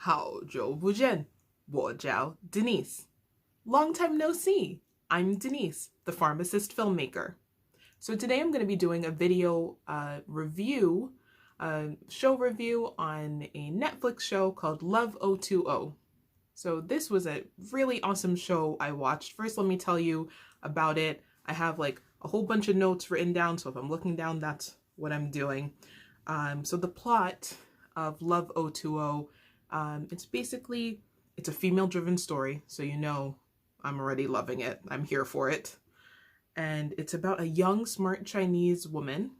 好久不见，我叫 Denise. Long time no see. I'm Denise, the Pharmacist filmmaker. So today I'm going to be doing a video review, show review on a Netflix show called Love O2O. So this was a really awesome show I watched. First, let me tell you about it. I have like a whole bunch of notes written down, so if I'm looking down, that's what I'm doing. So the plot of Love O2O, it's a female-driven story, so you know I'm already loving it. I'm here for it. And it's about a young, smart Chinese woman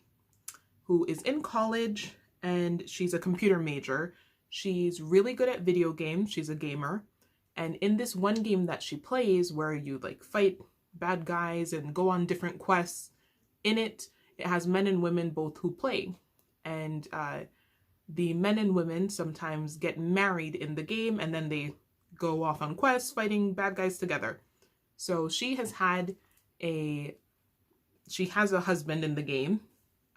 who is in college, and she's a computer major. She's really good at video games. She's a gamer. And in this one game that she plays, where you like fight bad guys and go on different quests, it has men and women both who play. And the men and women sometimes get married in the game, and then they go off on quests fighting bad guys together. So she has a husband in the game,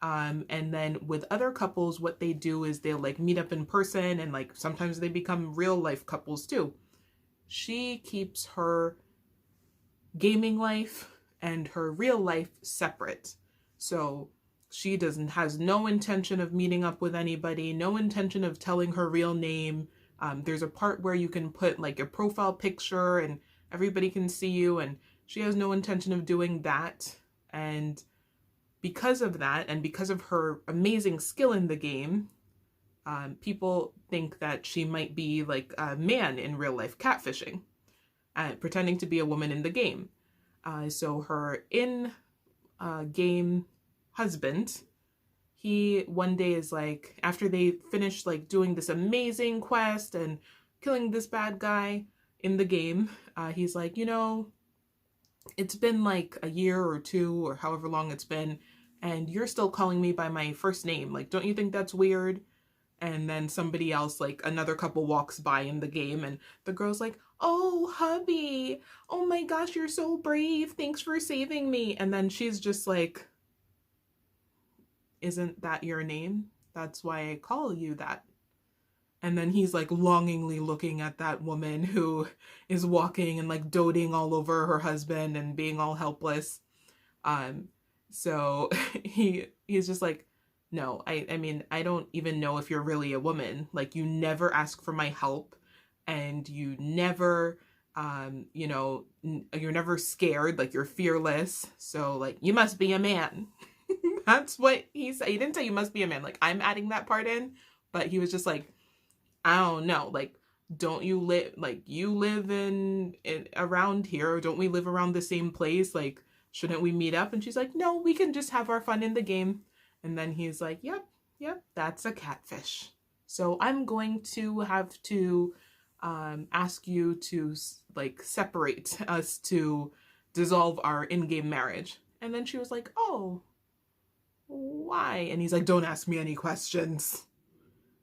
and then with other couples, what they do is they'll like meet up in person, and like sometimes they become real life couples too. She keeps her gaming life and her real life separate. So she has no intention of meeting up with anybody, no intention of telling her real name. There's a part where you can put like a profile picture and everybody can see you, and she has no intention of doing that. And because of that, and because of her amazing skill in the game, people think that she might be like a man in real life, catfishing, pretending to be a woman in the game. So her in-game husband, he one day is like, after they finish like doing this amazing quest and killing this bad guy in the game, he's like, you know, it's been like a year or two or however long it's been, and you're still calling me by my first name. Like, don't you think that's weird? And then somebody else, like another couple, walks by in the game, and the girl's like, oh, hubby, oh my gosh, you're so brave. Thanks for saving me. And then she's just like, isn't that your name? That's why I call you that. And then he's like longingly looking at that woman who is walking and like doting all over her husband and being all helpless. So he's just like, no, I mean, I don't even know if you're really a woman. Like, you never ask for my help, and you never, you know, you're never scared. Like, you're fearless. So like, you must be a man. That's what he said. He didn't say you must be a man. Like, I'm adding that part in, but he was just like, I don't know. Like, don't you live, like, you live in around here? Don't we live around the same place? Like, shouldn't we meet up? And she's like, no, we can just have our fun in the game. And then he's like, yep, that's a catfish. So I'm going to have to ask you to like separate us to dissolve our in-game marriage. And then she was like, oh, why? And he's like, don't ask me any questions,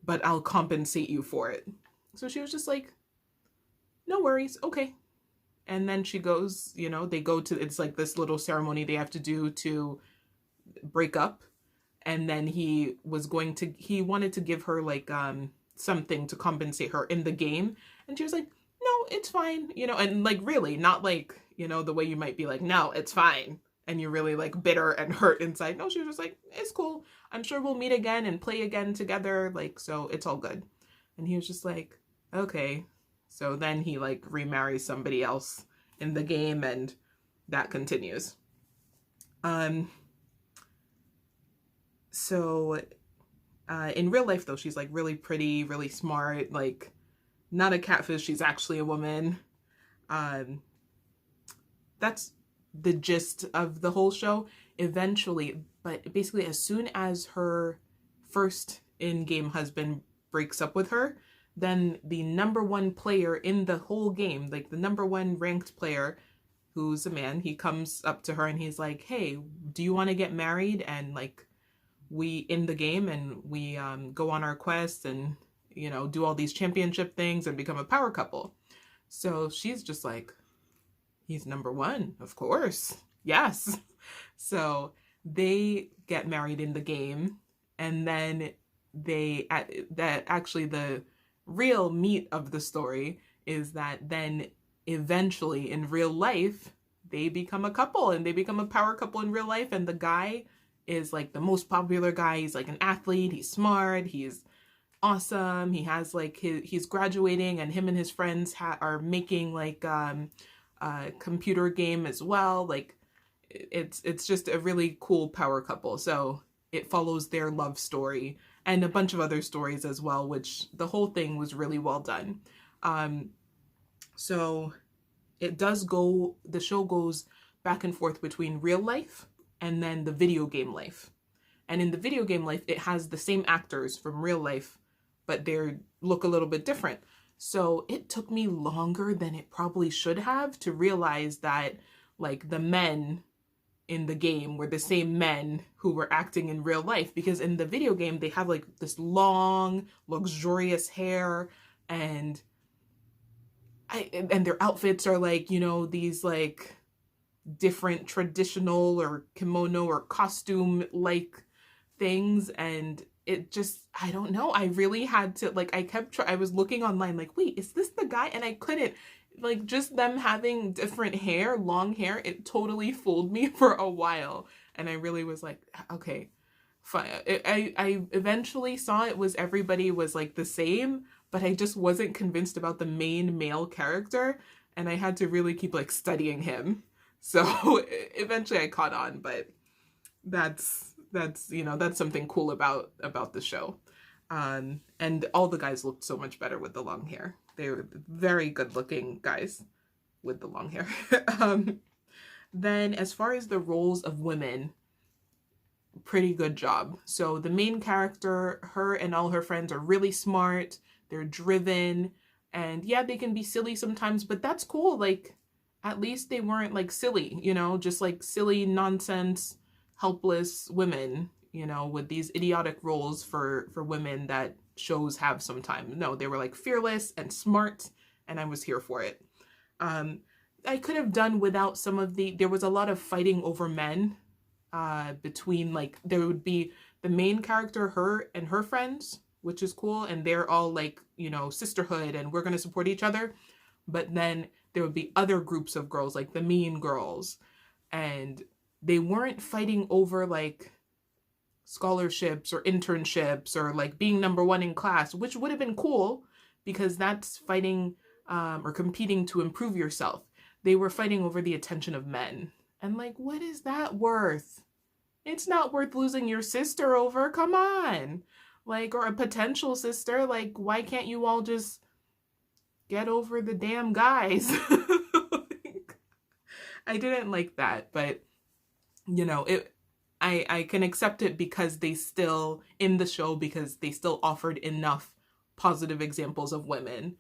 but I'll compensate you for it. So she was just like, no worries, okay. And then she goes, you know, they go to, it's like this little ceremony they have to do to break up. And then he wanted to give her like something to compensate her in the game. And she was like, no, it's fine. You know, and like, really not like, you know, the way you might be like, no, it's fine, and you're really like bitter and hurt inside. No, she was just like, it's cool. I'm sure we'll meet again and play again together. Like, so it's all good. And he was just like, okay. So then he like remarries somebody else in the game, and that continues. So in real life though, she's like really pretty, really smart, like not a catfish. She's actually a woman. That's the gist of the whole show eventually. But basically, as soon as her first in-game husband breaks up with her, then the #1 player in the whole game, like the #1 ranked player, who's a man, he comes up to her and he's like, hey, do you want to get married? And like, we in the game, and we go on our quests and, you know, do all these championship things and become a power couple. So she's just like, he's #1, of course. Yes. So they get married in the game, and then the real meat of the story is that then eventually in real life, they become a couple and they become a power couple in real life. And the guy is like the most popular guy. He's like an athlete. He's smart. He's awesome. He has like he's graduating, and him and his friends are making like a computer game as well. Like it's just a really cool power couple. So it follows their love story and a bunch of other stories as well, which the whole thing was really well done. So it does go, the show goes back and forth between real life and then the video game life. And in the video game life, it has the same actors from real life, but they look a little bit different. So it took me longer than it probably should have to realize that like the men in the game were the same men who were acting in real life, because in the video game they have like this long luxurious hair, and their outfits are like, you know, these like different traditional or kimono or costume like things, and it just, I don't know, I really had to like, I was looking online like, wait, is this the guy? And I couldn't, like, just them having different hair, long hair, it totally fooled me for a while. And I really was like, okay, fine. I eventually saw it was everybody was like the same, but I just wasn't convinced about the main male character, and I had to really keep like studying him. So eventually I caught on, but that's you know, that's something cool about the show. And all the guys looked so much better with the long hair. They were very good looking guys with the long hair. Then as far as the roles of women, pretty good job. So the main character, her and all her friends are really smart. They're driven, and yeah, they can be silly sometimes, but that's cool. Like, at least they weren't like silly, you know, just like silly nonsense, helpless women, you know, with these idiotic roles for women that shows have sometimes. No, they were like fearless and smart, and I was here for it. I could have done without some of there was a lot of fighting over men, between like, there would be the main character, her and her friends, which is cool, and they're all like, you know, sisterhood and we're going to support each other. But then there would be other groups of girls, like the mean girls, and they weren't fighting over like scholarships or internships or like being number one in class, which would have been cool because that's fighting or competing to improve yourself. They were fighting over the attention of men. And like, what is that worth? It's not worth losing your sister over. Come on. Like, or a potential sister. Like, why can't you all just get over the damn guys? Like, I didn't like that, but you know, I can accept it because they still, in the show, because they still offered enough positive examples of women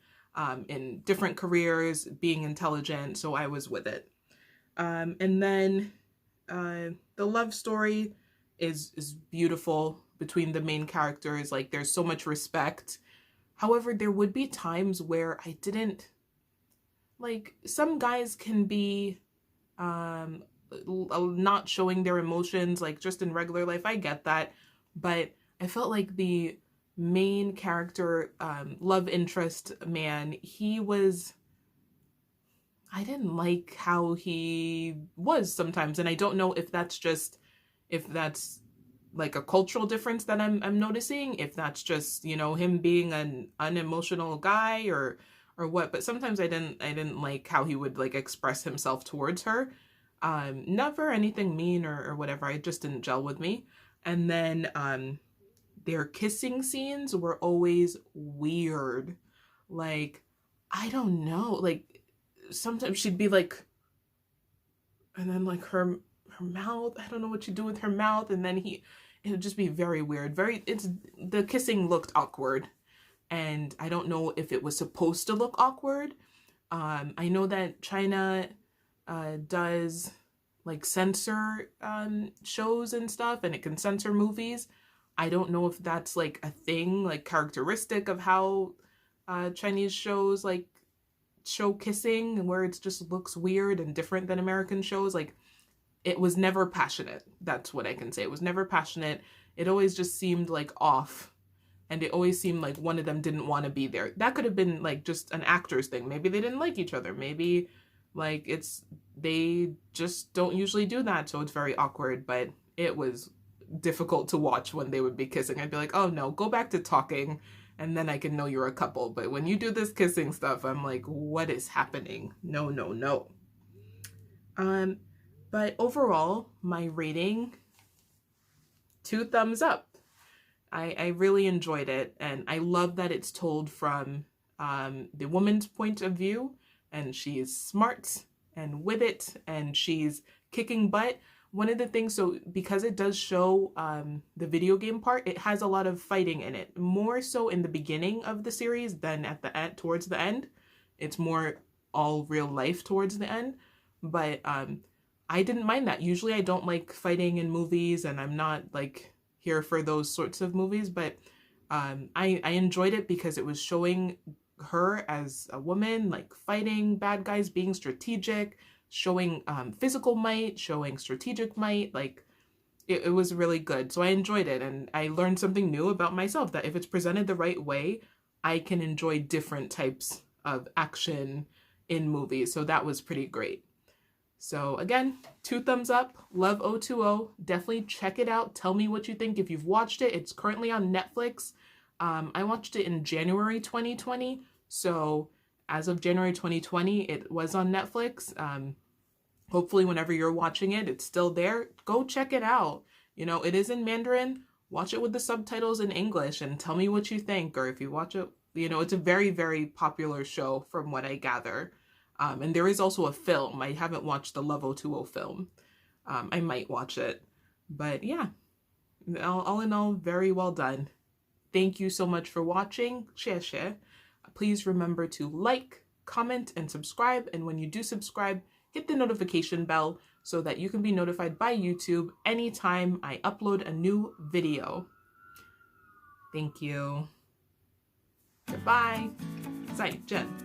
in different careers, being intelligent, so I was with it. And then the love story is beautiful between the main characters. Like, there's so much respect. However, there would be times where I didn't, like, some guys can be not showing their emotions, like, just in regular life. I get that. But I felt like the main character, love interest man, I didn't like how he was sometimes. And I don't know if that's like a cultural difference that I'm noticing, if that's just, you know, him being an unemotional guy or what, but sometimes I didn't like how he would like express himself towards her. Never anything mean or whatever, it just didn't gel with me. And then their kissing scenes were always weird. Like, I don't know, like sometimes she'd be like, and then like her mouth, I don't know what she'd do with her mouth, and then it would just be very weird. The kissing looked awkward, and I don't know if it was supposed to look awkward. I know that China does like censor shows and stuff, and it can censor movies. I don't know if that's like a thing, like characteristic of how Chinese shows like show kissing, and where it just looks weird and different than American shows. Like, it was never passionate. That's what I can say. It was never passionate. It always just seemed like off. and it always seemed like one of them didn't want to be there. That could have been like just an actor's thing. Maybe they didn't like each other. Maybe like they just don't usually do that, so it's very awkward. But it was difficult to watch when they would be kissing. I'd be like, oh no, go back to talking and then I can know you're a couple. But when you do this kissing stuff, I'm like, what is happening? No, no, no. But overall, my rating, 2 thumbs up. I really enjoyed it, and I love that it's told from the woman's point of view, and she is smart and with it, and she's kicking butt. One of the things, so because it does show the video game part, it has a lot of fighting in it, more so in the beginning of the series than at the end, towards the end. It's more all real life towards the end, but I didn't mind that. Usually I don't like fighting in movies, and I'm not like here for those sorts of movies, but I enjoyed it because it was showing her as a woman, like fighting bad guys, being strategic, showing physical might, showing strategic might. Like it was really good. So I enjoyed it, and I learned something new about myself, that if it's presented the right way, I can enjoy different types of action in movies. So that was pretty great. So again, 2 thumbs up. Love O2O. Definitely check it out. Tell me what you think if you've watched it. It's currently on Netflix. I watched it in January 2020. So as of January 2020, it was on Netflix. Hopefully whenever you're watching it, it's still there. Go check it out. You know, it is in Mandarin. Watch it with the subtitles in English and tell me what you think. Or if you watch it, you know, it's a very, very popular show from what I gather. And there is also a film. I haven't watched the Love O2O film. I might watch it. But yeah, all in all, very well done. Thank you so much for watching. Xièxiè. Please remember to like, comment, and subscribe. And when you do subscribe, hit the notification bell so that you can be notified by YouTube anytime I upload a new video. Thank you. Goodbye. Zàijiàn.